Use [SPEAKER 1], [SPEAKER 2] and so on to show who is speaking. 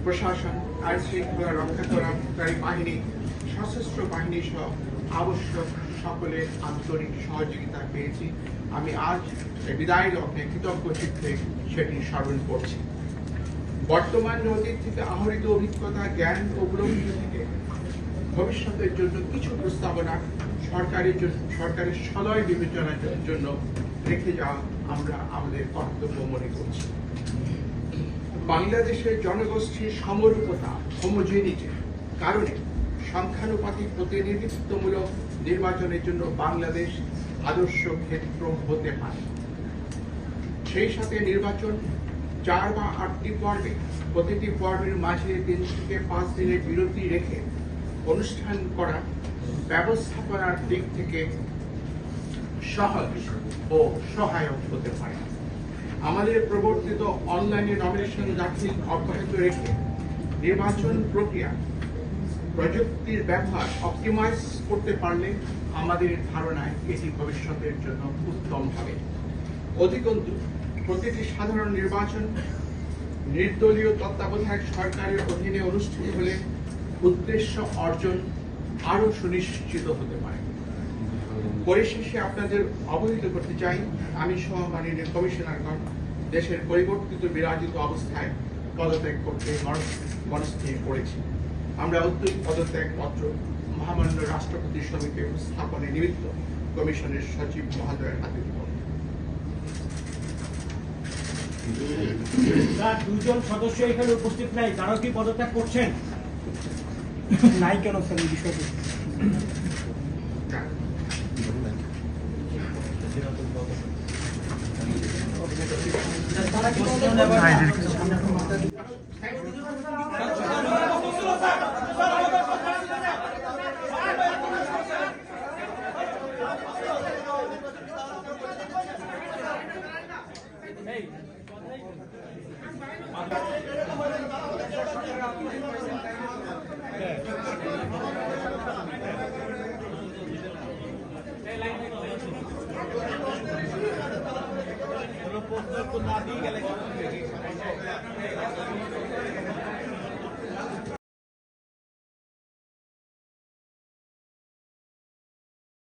[SPEAKER 1] প্রশাসন, আইন শৃঙ্খলা রক্ষাকারী বাহিনী, সশস্ত্র বাহিনী সহ আবশ্যক সকলের আন্তরিক সহযোগিতা পেয়েছি। আমি আজ বিদায় লগ্নে কৃতজ্ঞ চিত্তে সেটি স্মরণ করছি। বর্তমান অতীত থেকে আহরিত অভিজ্ঞতা, জ্ঞান ও উপলব্ধি থেকে ভবিষ্যতের জন্য কিছু প্রস্তাবনা সরকারের সদয় বিবেচনার জন্য রেখে যাওয়া আমরা আমাদের কর্তব্য মনে করছি। বাংলাদেশের জনগোষ্ঠীর সমরূপতা, হোমোজেনিটি কারণে সংখ্যানুপাতিক প্রতিনিধিত্বমূলক নির্বাচনের জন্য বাংলাদেশ আদর্শ ক্ষেত্র হতে পারে। সেই সাথে নির্বাচন 4 বা 8টি পর্বে, প্রতিটি পর্বের মাঝে 3 থেকে 5 দিনের বিরতি রেখে অনুষ্ঠান করা ব্যবস্থাপনার দিক থেকে সহজ ও সহায়ক হতে পারে। আমাদের প্রবর্তিত অনলাইনে নমিনেশন দাখিল অব্যাহত রেখে নির্বাচন প্রক্রিয়া প্রযুক্তির ব্যবহার অপটিমাইজ করতে পারলে আমাদের ধারণায় এটি ভবিষ্যতের জন্য উত্তম হবে। অধিকন্তু প্রতিটি সাধারণ নির্বাচন নির্দলীয় তত্ত্বাবধায়ক সরকারের অধীনে অনুষ্ঠিত হলে উদ্দেশ্য অর্জন আরো সুনিশ্চিত হতে পারে। পরিশেষে আপনাদের অবহিত করতে চাই, আমি সহ মাননীয় কমিশনারগণ দেশের পরিবর্তিত বিরাজিত অবস্থায় পদত্যাগ করতে মনস্থির করেছি। আমরা উদ্যোগ পদত্যাগ পত্র মহামান্য রাষ্ট্রপতির সমিতি উপস্থাপনে নিমিত্ত কমিশনের সচিব মহোদয়ের হাতে দিব।
[SPEAKER 2] দুজন সদস্য এখানে উপস্থিত নাই, তারাও কি পদত্যাগ করছেন? নাই কেন স্যার এই বিষয়টি? না দিয়ে গেলে